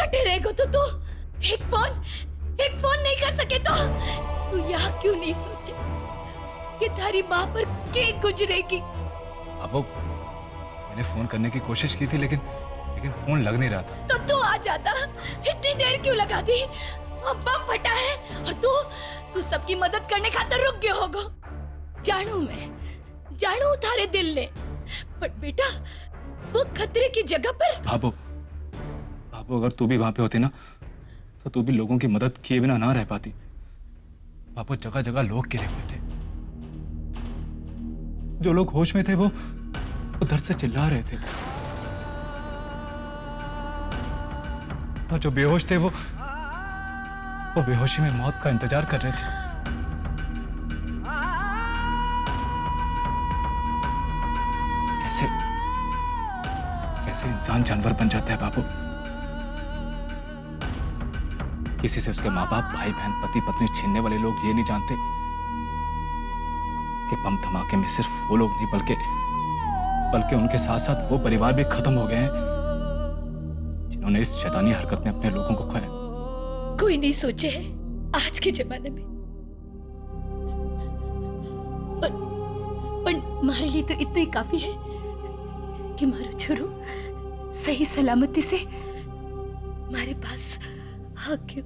कटे रहेगा तो तू एक फोन नहीं कर सके तो तू यहाँ क्यों नहीं सोचे कि थारी माँ पर के गुजरेगी? अब मैंने फोन करने की कोशिश की थी लेकिन फोन लग नहीं रहा था। तो तू आ जाता, इतनी देर क्यों लगा दी? अब बम फटा है और तू सबकी मदद करने खातिर रुक गया होगा। जानू थारे दिल ने, पर बेटा वो खतरे की जगह पर। बाबू अगर तू भी वहां पे होती ना तो तू भी लोगों की मदद किए बिना ना रह पाती। बाबू जगह जगह लोग गिरे हुए थे, जो लोग होश में थे वो दर्द से चिल्ला रहे थे, और जो बेहोश थे वो बेहोशी में मौत का इंतजार कर रहे थे। कैसे इंसान जानवर बन जाता है बाबू? किसी से उसके माँ बाप, भाई बहन, पति पत्नी छीनने वाले लोग ये नहीं जानते कि बम धमाके में सिर्फ वो लोग नहीं बल्कि उनके साथ साथ वो परिवार भी खत्म हो गए हैं जिन्होंने इस शैतानी हरकत में अपने लोगों को खोया। कोई नहीं सोचे है आज के जमाने में, पर हमारे लिए तो इतना ही काफी है कि मारो छोरो सही सलामती से हमारे पास आके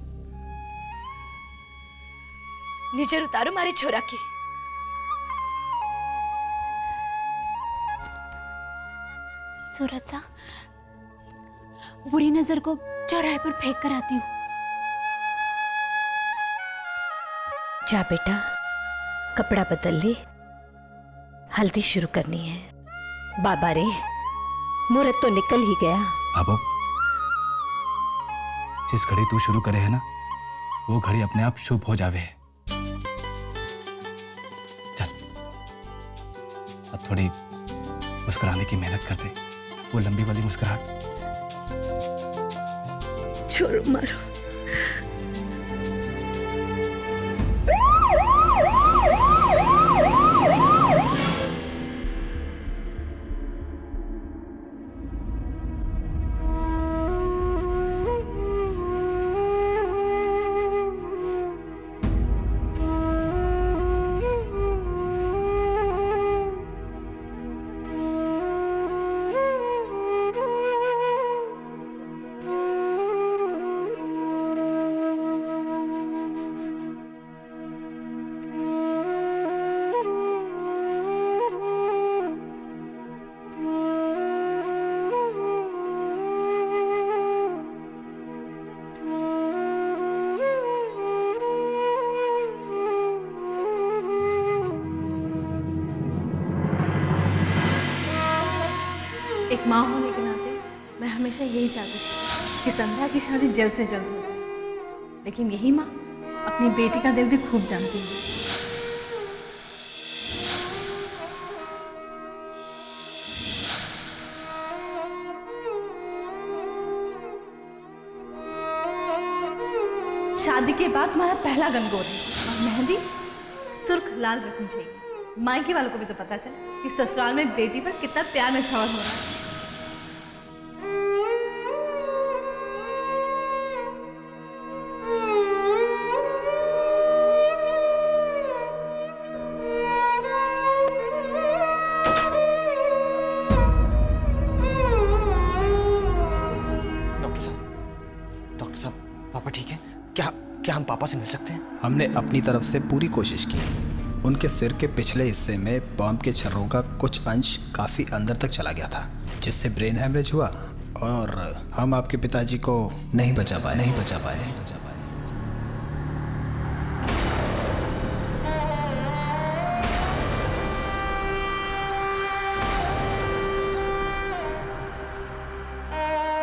निजर उतारो मारे छोरा की। सूरज सा, बुरी नजर को चौराहे पर फेंक कर आती हूँ। जा बेटा, कपड़ा बदल ले, हल्दी शुरू करनी है। बाबा रे, मुहूर्त तो निकल ही गया। बाबू, जिस घड़ी तू शुरू करे है ना वो घड़ी अपने आप शुभ हो जावे है। चल अब थोड़ी मुस्कुराने की मेहनत कर दे, वो लंबी वाली मुस्कुराहट। छोड़ो मारो। एक माँ होने के नाते मैं हमेशा यही चाहती थी कि संध्या की शादी जल्द से जल्द हो जाए, लेकिन यही माँ अपनी बेटी का दिल भी खूब जानती है। शादी के बाद तुम्हारा पहला गनगोर है और मेहंदी सुर्ख लाल रत्न चाहिए। मायके वालों को भी तो पता चले कि ससुराल में बेटी पर कितना प्यार नछावर हो रहा है। डॉक्टर साहब, पापा ठीक है? क्या हम पापा से मिल सकते हैं? हमने अपनी तरफ से पूरी कोशिश की। उनके सिर के पिछले हिस्से में बॉम्ब के छर्रों का कुछ अंश काफ़ी अंदर तक चला गया था, जिससे ब्रेन हैमरेज हुआ और हम आपके पिताजी को नहीं बचा पाए।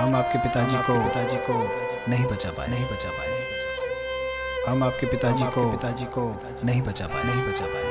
हम आपके पिताजी को नहीं बचा पाए। हम आपके पिताजी को नहीं बचा पाए।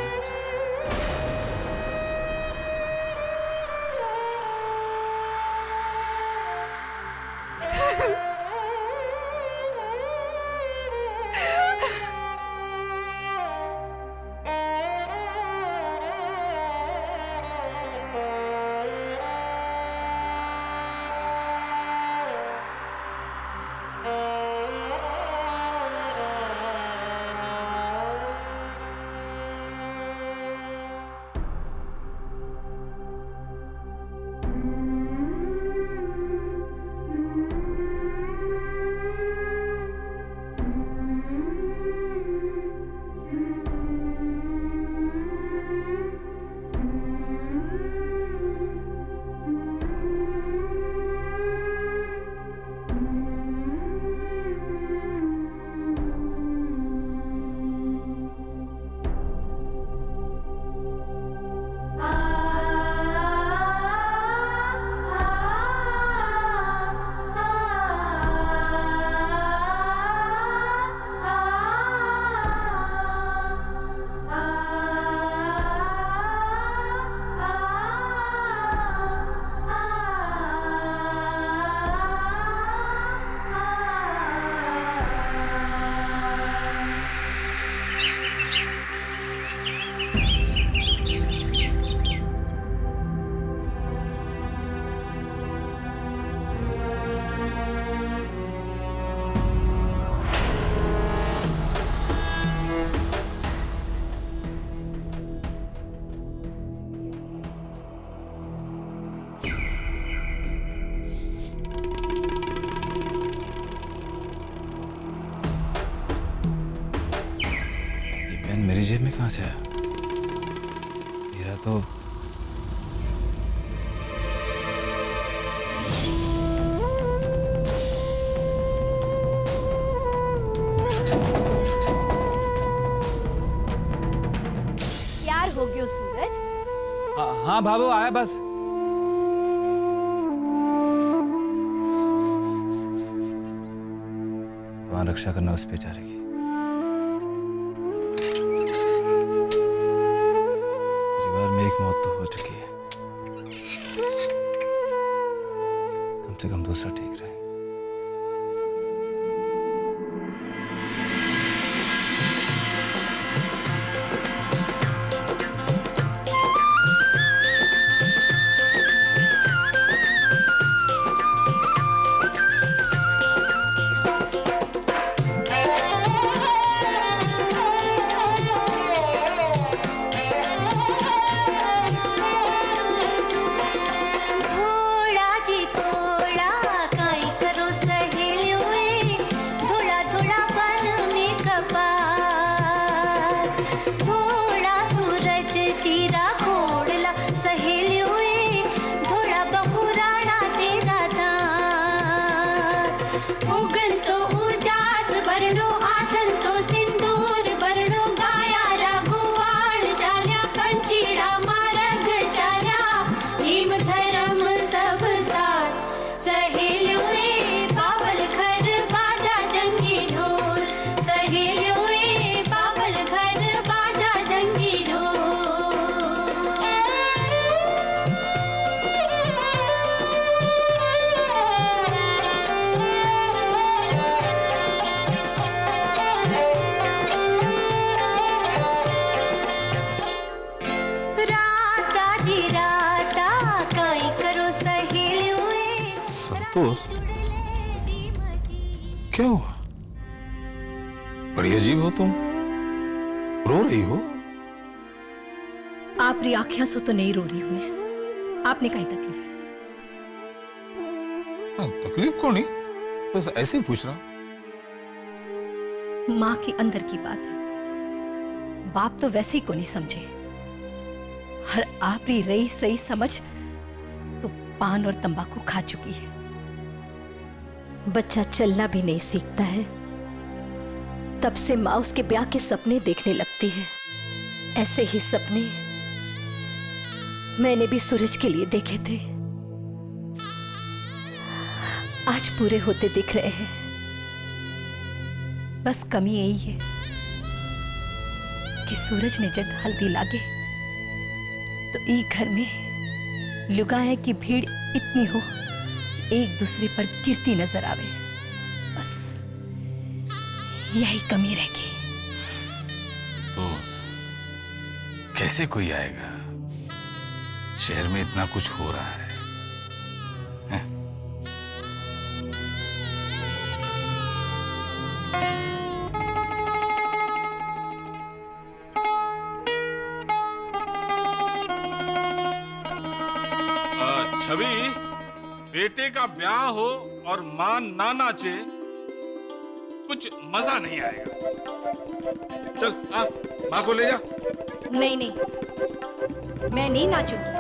कहाँ से आया? मेरा तो यार हो गयो सूरज। हाँ भाभो आया बस। भगवान रक्षा करना उस बेचारे की। परिवार में एक मौत तो हो चुकी है, कम से कम दूसरा ठीक रहे। संतोष, क्या हुआ? बड़ी अजीब हो तुम, रो रही हो? आपरी आँखियां से तो नहीं रो रही हूं। आपने कहीं तकलीफ है? हाँ, तकलीफ को नहीं, बस ऐसे ही पूछ रहा। माँ की अंदर की बात है, बाप तो वैसे ही को नहीं समझे। हर आपरी रही सही समझ तो पान और तंबाकू खा चुकी है। बच्चा चलना भी नहीं सीखता है, तब से माँ उसके ब्याह के सपने देखने लगती है। ऐसे ही सपने मैंने भी सूरज के लिए देखे थे, आज पूरे होते दिख रहे हैं। बस कमी यही है कि सूरज ने जब हल्दी लागे तो एक घर में लुगाए की भीड़ इतनी हो कि एक दूसरे पर गिरती नजर आवे। बस यही कमी रहेगी। तो कैसे कोई आएगा? शहर में इतना कुछ हो रहा है, हैं? छवि, बेटे का ब्याह हो और मां ना नाचे, कुछ मजा नहीं आएगा। चल आ, मां को ले जा। नहीं नहीं, मैं नहीं नाचूंगी।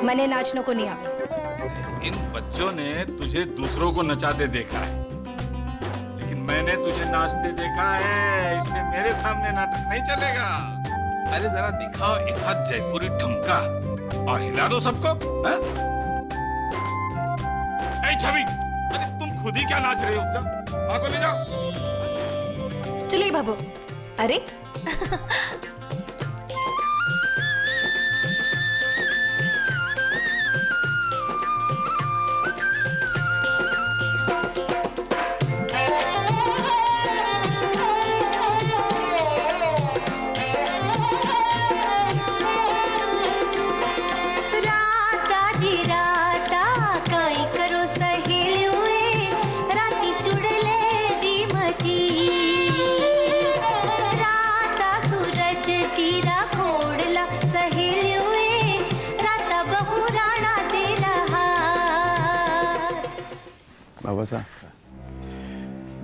मैंने नाचने को नहीं आवे। इन बच्चों ने तुझे दूसरों को नचाते देखा है, लेकिन मैंने तुझे नाचते देखा है, इसलिए मेरे सामने नाटक नहीं चलेगा। अरे जरा दिखाओ एक हाथ जयपुरी ठुमका और हिला दो सबको। ऐ छवि, अरे तुम खुद ही क्या नाच रहे हो? माँ को ले जाओ। चलिए बाबू। अरे बाबा साहब,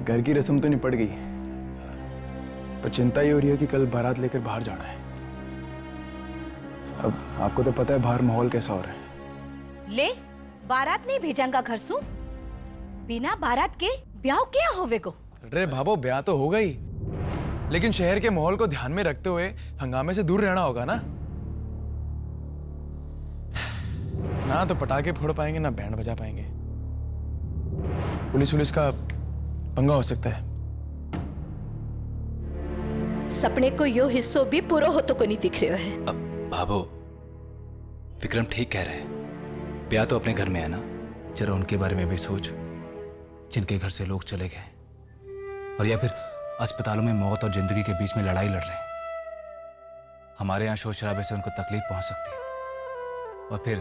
घर की रस्म तो निपट गई, पर पर चिंता ये हो रही है कि कल बारात लेकर बाहर जाना है। अब आपको तो पता है बाहर माहौल कैसा हो रहा है। ले बारात नहीं भेजांगा घर सु, बिना बारात के ब्याह क्या होवे को। अरे भाभो ब्याह तो होगा ही, लेकिन शहर के माहौल को ध्यान में रखते हुए हंगामे से दूर रहना होगा ना। ना तो पटाखे फोड़ पाएंगे ना बैंड बजा पाएंगे, पुलिस का पंगा हो सकता है। सपने को यो हिस्सों भी पूरा हो तो को नहीं दिख रहे है। अब भाभो विक्रम ठीक कह रहे हैं, ब्याह तो अपने घर में है ना। जरा उनके बारे में भी सोच, जिनके घर से लोग चले गए और या फिर अस्पतालों में मौत और जिंदगी के बीच में लड़ाई लड़ रहे हैं। हमारे यहाँ शोर शराबे से उनको तकलीफ पहुंच सकती है, और फिर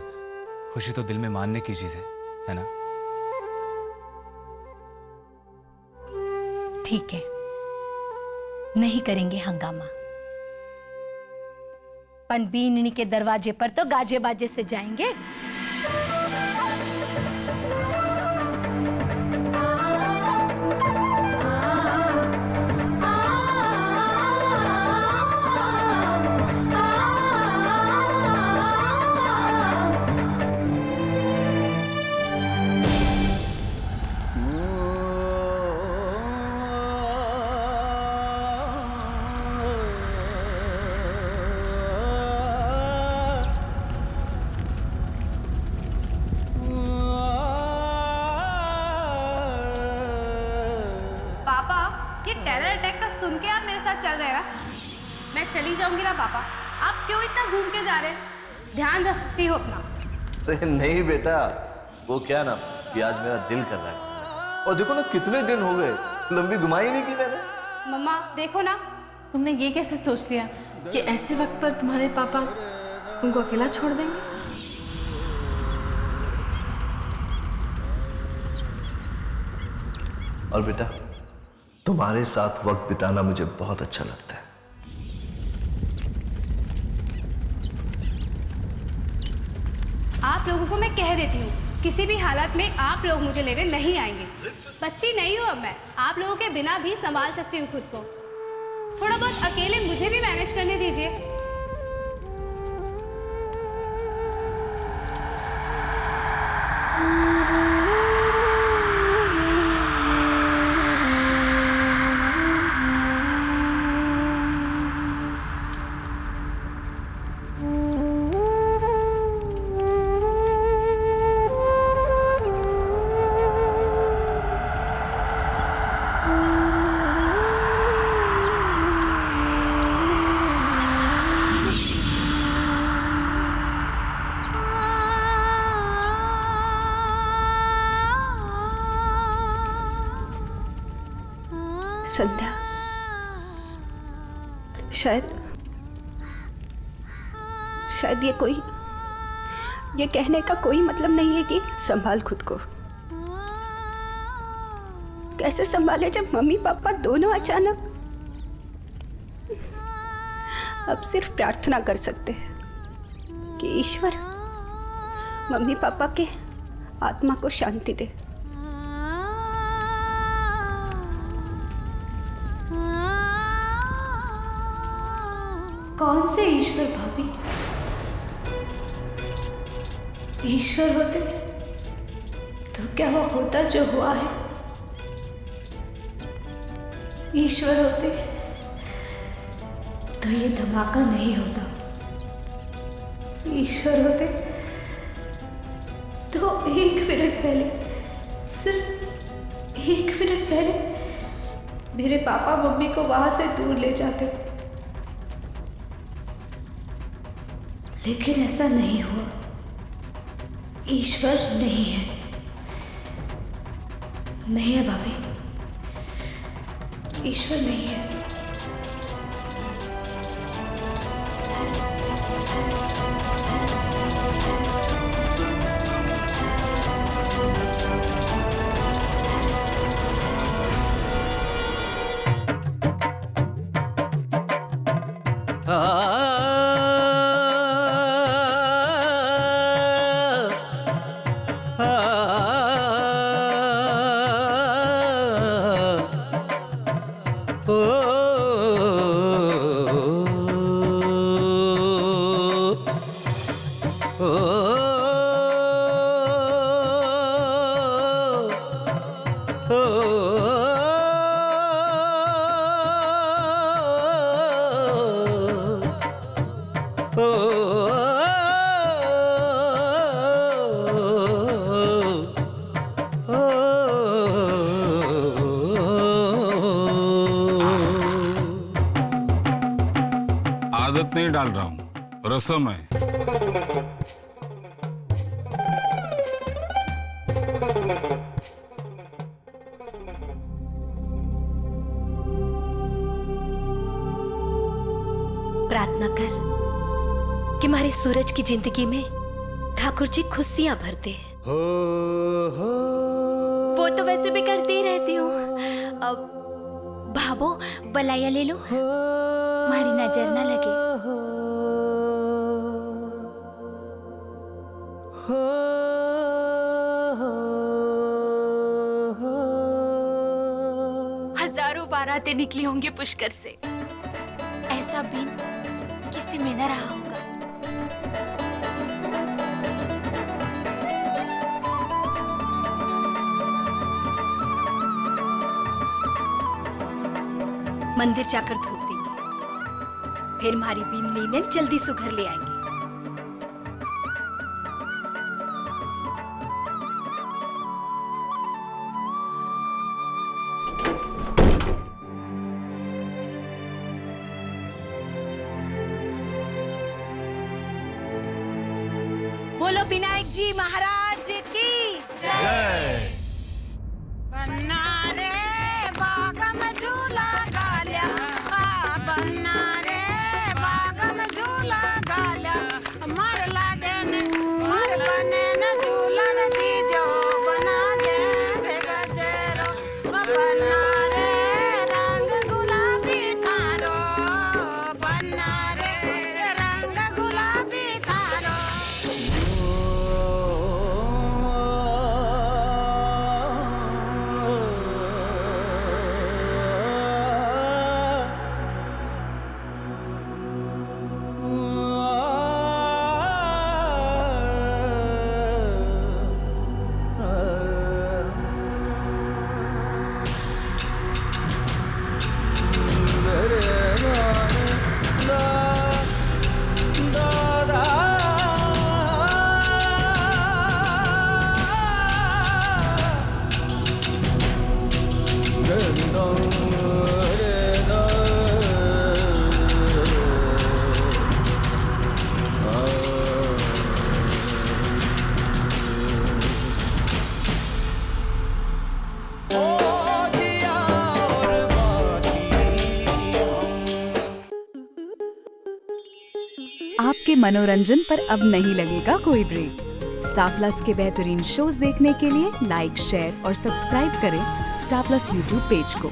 खुशी तो दिल में मानने की चीज है ना। ठीक है, नहीं करेंगे हंगामा, पर बीननी के दरवाजे पर तो गाजे बाजे से जाएंगे। ये टेरर अटैक का सुन के आप मेरे साथ चल रहे हैं ना? मैं चली जाऊंगी ना पापा, आप क्यों इतना घूम के जा रहे हैं? ध्यान रख सकती हो अपना। अरे नहीं बेटा, वो क्या ना कि आज मेरा दिल कर रहा है, और देखो ना कितने दिन हो गए लंबी घुमाई नहीं की मैंने। मम्मा देखो ना, तुमने ये कैसे सोच लिया कि ऐसे वक्त पर तुम्हारे पापा तुमको अकेला छोड़ देंगे? और बेटा तुम्हारे साथ वक्त बिताना मुझे बहुत अच्छा लगता है। आप लोगों को मैं कह देती हूँ, किसी भी हालत में आप लोग मुझे लेने नहीं आएंगे। बच्ची नहीं हूँ अब मैं, आप लोगों के बिना भी संभाल सकती हूँ खुद को। थोड़ा बहुत अकेले मुझे भी मैनेज करने दीजिए। संध्या, शायद ये कहने का कोई मतलब नहीं है कि संभाल खुद को। कैसे संभाले जब मम्मी पापा दोनों अचानक। अब सिर्फ प्रार्थना कर सकते हैं कि ईश्वर मम्मी पापा के आत्मा को शांति दे। कौन से ईश्वर भाभी? ईश्वर होते तो क्या वो होता जो हुआ है? ईश्वर होते तो ये धमाका नहीं होता। ईश्वर होते तो 1 मिनट पहले, सिर्फ 1 मिनट पहले मेरे पापा मम्मी को वहां से दूर ले जाते। लेकिन ऐसा नहीं हुआ। ईश्वर नहीं है, नहीं है भाभी, ईश्वर नहीं है। ओ आदत नहीं डाल रहा हूं, रस्म है। प्रार्थना कर कि हमारे सूरज की जिंदगी में ठाकुर जी खुशियां भर दे। वो तो वैसे भी करती ही रहती हूँ। अब भाभो बलाया ले लो, हमारी नजर ना लगे। हजारों बारातें निकली होंगी पुष्कर से, ऐसा बिन किसी में न रहा होगा। मंदिर जाकर धूप देंगे, फिर हमारी बीन मीनन जल्दी सुघर ले आएंगे। बोलो विनायक जी महाराज की जय। बन्ना रे बागम झूला गाल्या, बन्ना रे बागम झूला गाल्या, मर लाडेन मर बनेन झूलन दीजो बना दे गजेरो, बन्ना रे रंग गुलाबी थारो, बन्ना रे रंग गुलाबी थारो। आपके मनोरंजन पर अब नहीं लगेगा कोई ब्रेक। स्टार प्लस के बेहतरीन शोज देखने के लिए लाइक, शेयर और सब्सक्राइब करें स्टार प्लस यूट्यूब पेज को।